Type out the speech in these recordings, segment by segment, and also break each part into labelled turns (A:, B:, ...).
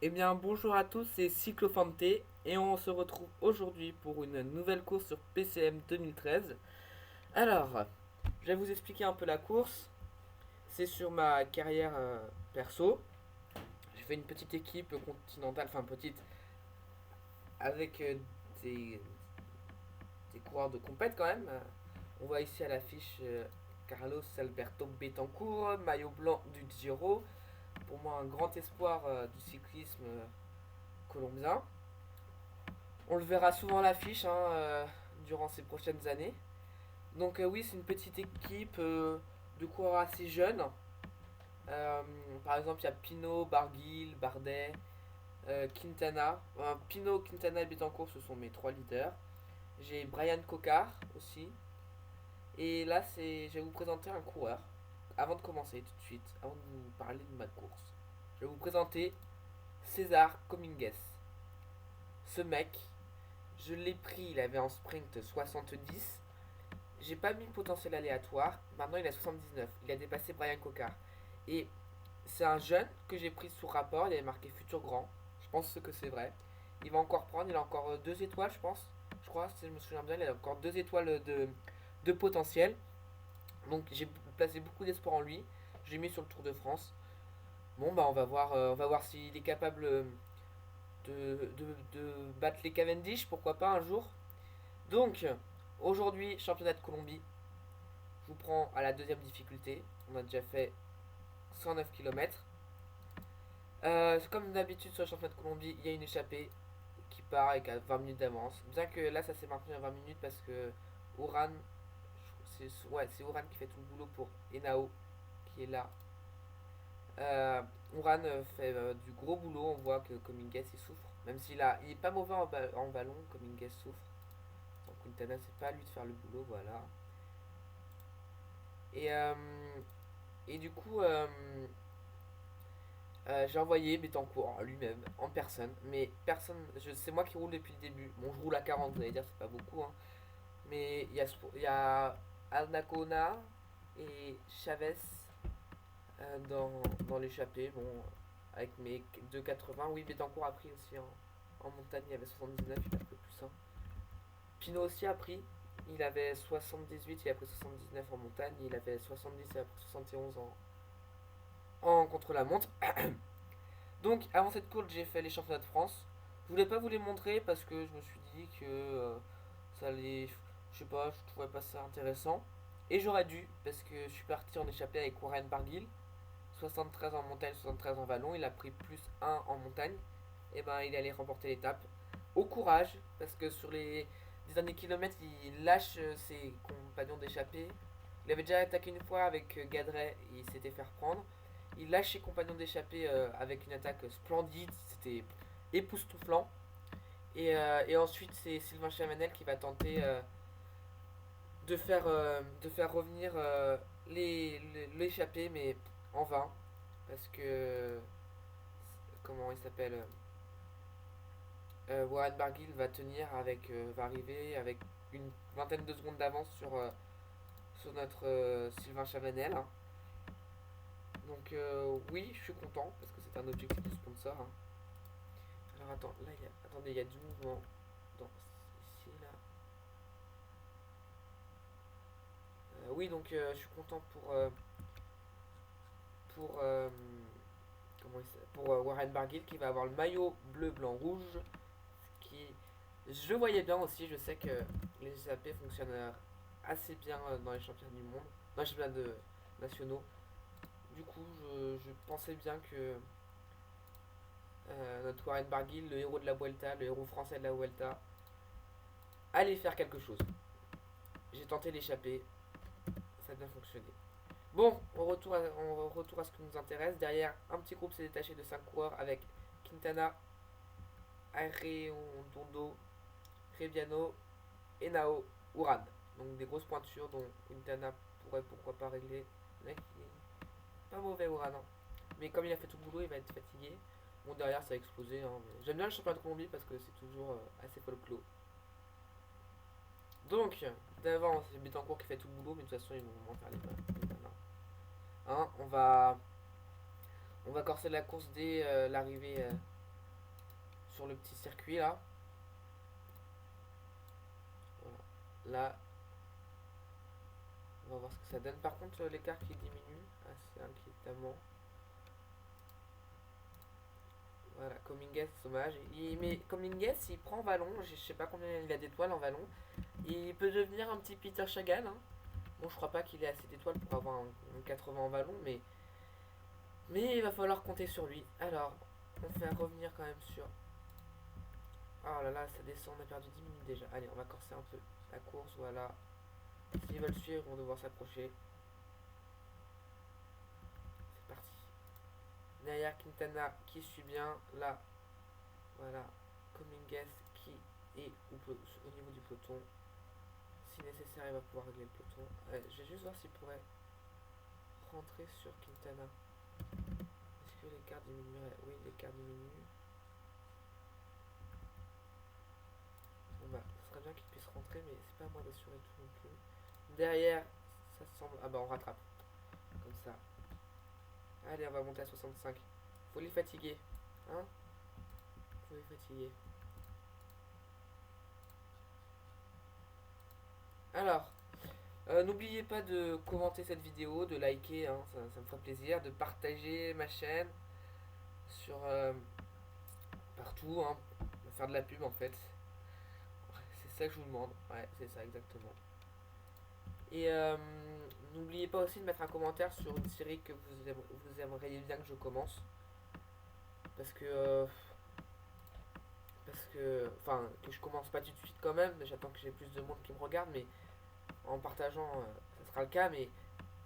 A: Eh bien, bonjour à tous, c'est Cyclofanté et on se retrouve aujourd'hui pour une nouvelle course sur PCM 2013. Alors, je vais vous expliquer un peu la course. C'est sur ma carrière perso. J'ai fait une petite équipe continentale, enfin petite, avec des, des coureurs de compète quand même. On voit ici à l'affiche Carlos Alberto Betancourt, maillot blanc du Giro. Pour moi, un grand espoir du cyclisme colombien. On le verra souvent à l'affiche durant ces prochaines années. Donc oui, c'est une petite équipe de coureurs assez jeunes. Euh, Par exemple, il y a Pinot, Barguil, Bardet, Quintana. Pinot, Quintana et Betancourt, ce sont mes trois leaders. J'ai Brian Cocard aussi. Et là, je vais vous présenter un coureur. Avant de commencer tout de suite, avant de vous parler de ma course, je vais vous présenter César Cominges. Ce mec, je l'ai pris, il avait en sprint 70. J'ai pas mis le potentiel aléatoire. Maintenant, il a 79. Il a dépassé Brian Cocard. Et c'est un jeune que j'ai pris sous rapport. Il avait marqué futur grand. Je pense que c'est vrai. Il va encore prendre. Il a encore 2 étoiles, je pense. Je crois, si je me souviens bien, il a encore 2 étoiles de potentiel. Donc, j'ai placé beaucoup d'espoir en lui. Je l'ai mis sur le Tour de France. Bon, bah, on va voir s'il est capable de battre les Cavendish. Pourquoi pas un jour. Donc, aujourd'hui, championnat de Colombie. Je vous prends à la deuxième difficulté. On a déjà fait 109 km. Comme d'habitude sur le championnat de Colombie, il y a une échappée qui part avec 20 minutes d'avance. Bien que là, ça s'est maintenu à 20 minutes parce que Oran, c'est Oran qui fait tout le boulot pour Enao qui est là. Euh, Oran fait du gros boulot. On voit que Cominges il souffre. Même il est pas mauvais en ballon, Cominges souffre. Donc Quintana, c'est pas à lui de faire le boulot, voilà. Et, euh, et du coup, j'ai envoyé Betancourt lui-même, en personne. Mais personne, c'est moi qui roule depuis le début. Bon, je roule à 40, vous allez dire, c'est pas beaucoup. Hein. Mais il y a Alnacona et Chavez dans l'échappée. Bon, avec mes 2,80. Oui, Betancourt a pris aussi en montagne, il y avait 79, il a pris plus 1. Pinot aussi a pris. Il avait 78, il a pris 79 en montagne. Il avait 70, il a pris 71 en contre-la-montre. Donc, avant cette course, j'ai fait les championnats de France. Je voulais pas vous les montrer parce que je me suis dit que ça allait. Je sais pas, je trouvais pas ça intéressant. Et j'aurais dû, parce que je suis parti en échappée avec Warren Barguil. 73 en montagne, 73 en vallon. Il a pris plus 1 en montagne. Et ben, il allait remporter l'étape. Au courage, parce que sur les derniers kilomètres, il lâche ses compagnons d'échappée. Il avait déjà attaqué une fois avec Gadret et il s'était fait reprendre. Il lâche ses compagnons d'échappée avec une attaque splendide, c'était époustouflant. Et ensuite, c'est Sylvain Chavanel qui va tenter de faire revenir l'échappée, mais en vain. Parce que. Comment il s'appelle Warren Barguil va arriver avec une vingtaine de secondes d'avance sur notre Sylvain Chavanel. Hein. Donc oui, je suis content parce que c'est un objectif de sponsor. Hein. Alors attendez, il y a du mouvement ici là. Oui, donc je suis content pour pour Warren Barguil qui va avoir le maillot bleu, blanc, rouge. Qui je voyais bien aussi. Je sais que les SAP fonctionnent assez bien dans les championnats du monde, dans les championnats nationaux. Du coup, je pensais bien que notre Warren Barguil, le héros de la Vuelta, le héros français de la Vuelta, allait faire quelque chose. J'ai tenté d'échapper, ça a bien fonctionné. Bon, on retour à ce qui nous intéresse. Derrière, un petit groupe s'est détaché de 5 coureurs avec Quintana, Arredondo, Rebiano, Enao, Uran. Donc des grosses pointures dont Quintana pourrait pourquoi pas régler. Le mec, il est pas mauvais Uran. Hein. Mais comme il a fait tout le boulot, il va être fatigué. Bon, derrière, ça a explosé. Hein, j'aime bien le championnat de Colombie parce que c'est toujours assez folklore. Donc, d'avant, c'est Betancourt qui fait tout le boulot, mais de toute façon, ils vont m'en faire les mains. Hein, on va corser la course dès l'arrivée. sur le petit circuit là. Voilà. Là, on va voir ce que ça donne. Par contre, l'écart qui diminue assez inquiétamment. Voilà, Cominguez, dommage. Mais Cominguez, il prend Vallon. Je sais pas combien il a d'étoiles en Vallon. Il peut devenir un petit Peter Chagall. Hein. Bon, je crois pas qu'il ait assez d'étoiles pour avoir un 80 en Vallon, mais il va falloir compter sur lui. Alors, on fait revenir quand même sur. Oh là là, ça descend, on a perdu 10 minutes déjà. Allez, on va corser un peu la course, voilà. S'ils veulent suivre, ils vont devoir s'approcher. C'est parti. Derrière Quintana qui suit bien. Là, voilà. Cominguez qui est au niveau du peloton. Si nécessaire, il va pouvoir régler le peloton. Je vais juste voir s'il pourrait rentrer sur Quintana. Est-ce que l'écart diminuerait? Oui, l'écart diminue. Bon bah, ce serait bien qu'il puisse rentrer, mais c'est pas à moi d'assurer tout non plus. Derrière, ça semble. Ah bah, on rattrape. Comme ça. Allez, on va monter à 65. Faut les fatiguer. Hein? Faut les fatiguer. Alors, n'oubliez pas de commenter cette vidéo, de liker, hein, ça me ferait plaisir, de partager ma chaîne sur partout, hein, de faire de la pub en fait. C'est ça que je vous demande. Ouais, c'est ça exactement. Et n'oubliez pas aussi de mettre un commentaire sur une série que vous aimeriez bien que je commence. Parce que enfin, que je commence pas tout de suite quand même, j'attends que j'ai plus de monde qui me regarde, mais en partageant, ça sera le cas, mais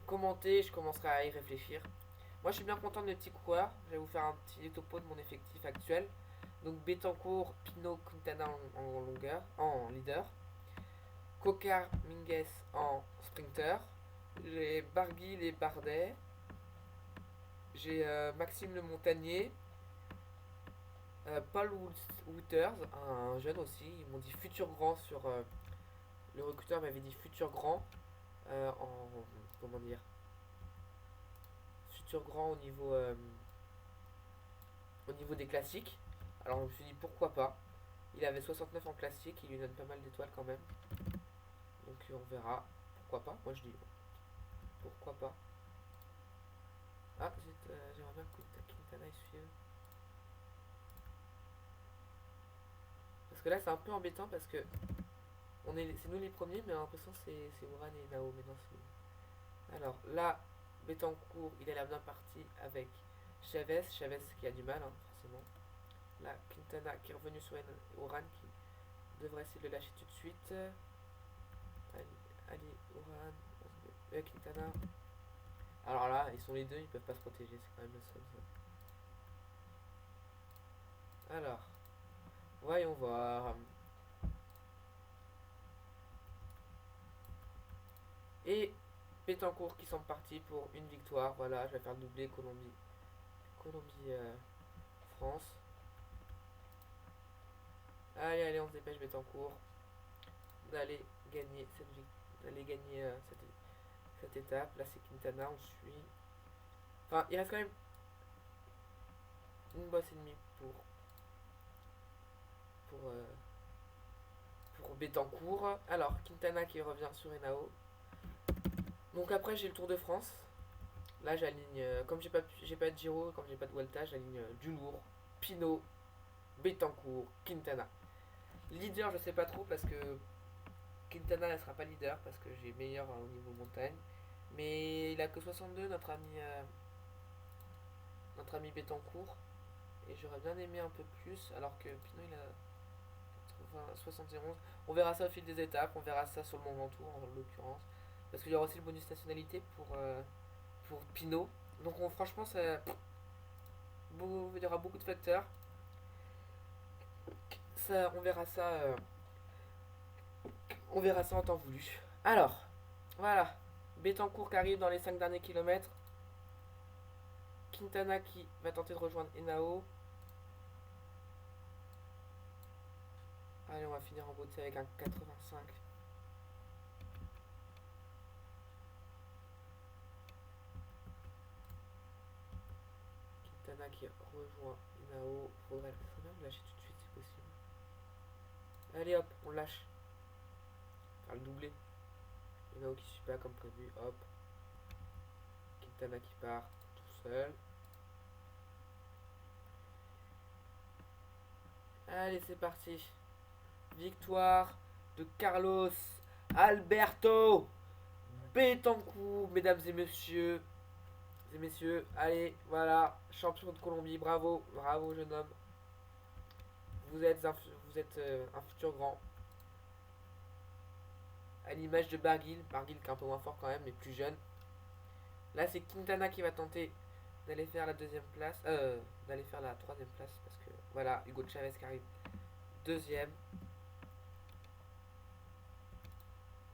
A: commenter, je commencerai à y réfléchir. Moi, je suis bien content de mes petits coureurs. Je vais vous faire un petit topo de mon effectif actuel. Donc, Betancourt, Pinot, Quintana en longueur, en leader. Coquard, Minguez en sprinter. J'ai Barguil et Bardet. J'ai Maxime Le Montagnier. Paul Wouters, un jeune aussi. Ils m'ont dit futur grand sur. Le recruteur m'avait dit futur grand. En. Comment dire? Futur grand au niveau des classiques. Alors je me suis dit pourquoi pas. Il avait 69 en classique, il lui donne pas mal d'étoiles quand même. Donc on verra. Pourquoi pas? Moi je dis pourquoi pas. Ah, j'aimerais bien que Quintana il suive. Parce que là c'est un peu embêtant parce que c'est nous les premiers, mais j'ai l'impression que c'est Oran et Nao. Mais non, alors là, Betancourt, il a l'air bien parti avec Chavez. Chavez qui a du mal, hein, forcément. Là, Quintana qui est revenu sur Oran qui devrait essayer de le lâcher tout de suite. Ali, Oran, Quintana. Alors là, ils sont les deux, ils peuvent pas se protéger, c'est quand même le seul. Alors, voyons voir. Et Betancourt qui sont partis pour une victoire. Voilà, je vais faire le doublé Colombie, France. Allez, allez, on se dépêche Betancourt d'aller gagner cette étape. Là, c'est Quintana, on suit. Enfin, il reste quand même une bosse et demie pour, euh, pour Betancourt. Alors, Quintana qui revient sur Henao. Donc après, j'ai le Tour de France. Là, j'aligne, comme j'ai pas de Giro, comme j'ai pas de Vuelta, j'aligne du lourd. Pinot, Betancourt, Quintana. Leader, je sais pas trop parce que Quintana ne sera pas leader parce que j'ai meilleur au niveau montagne. Mais il a que 62, notre ami Betancourt. Et j'aurais bien aimé un peu plus, alors que Pinot il a 71. On verra ça au fil des étapes, on verra ça sur le Mont Ventoux en l'occurrence. Parce qu'il y aura aussi le bonus nationalité pour Pinot. Donc franchement, il y aura beaucoup de facteurs. On verra ça en temps voulu. Alors, voilà. Betancourt qui arrive dans les 5 derniers kilomètres. Quintana qui va tenter de rejoindre Henao. Allez, on va finir en beauté avec un 85. Quintana qui rejoint Henao. Faudrait bien le lâcher tout de suite. possible. Allez hop, on lâche. Faire le doublé. Henao qui suit pas comme prévu. Hop. Quintana qui part tout seul. Allez, c'est parti. Victoire de Carlos Alberto Betancourt, mesdames et messieurs. Allez, voilà, champion de Colombie, bravo, bravo jeune homme. Vous êtes un futur grand. À l'image de Barguil qui est un peu moins fort quand même, mais plus jeune. Là, c'est Quintana qui va tenter d'aller faire la deuxième place, d'aller faire la troisième place, parce que voilà, Hugo Chavez qui arrive deuxième.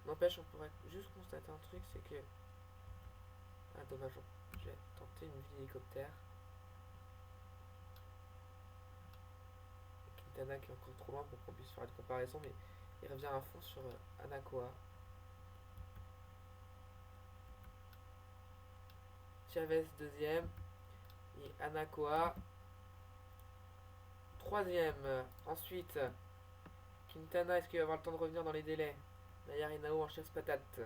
A: N'empêche, on pourrait juste constater un truc, c'est que... Ah, dommage, je vais tenter une vue d'hélicoptère. Quintana qui est encore trop loin pour qu'on puisse faire une comparaison, mais il revient à fond sur Anakoa. Chavez deuxième et Anakoa troisième. Ensuite, Quintana, est-ce qu'il va avoir le temps de revenir dans les délais? D'ailleurs, Henao en chasse patate.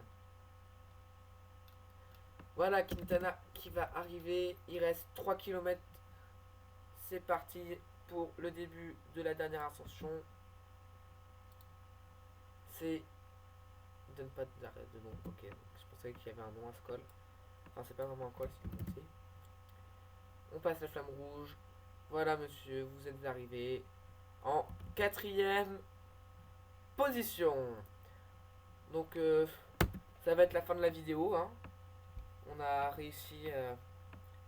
A: Voilà Quintana qui va arriver. Il reste 3 km. C'est parti pour le début de la dernière ascension. C'est... Il donne pas de nom. Ok, je pensais qu'il y avait un nom à ce col. Enfin, c'est pas vraiment un col, c'est une montée. On passe la flamme rouge. Voilà monsieur, vous êtes arrivé en 4e position. Donc ça va être la fin de la vidéo, hein. On a réussi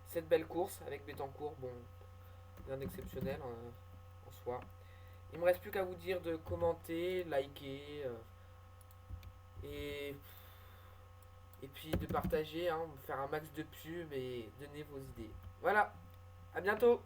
A: cette belle course avec Betancourt. Bon, rien d'exceptionnel en soi. Il me reste plus qu'à vous dire de commenter, liker et puis de partager, hein, faire un max de pubs et donner vos idées. Voilà, à bientôt.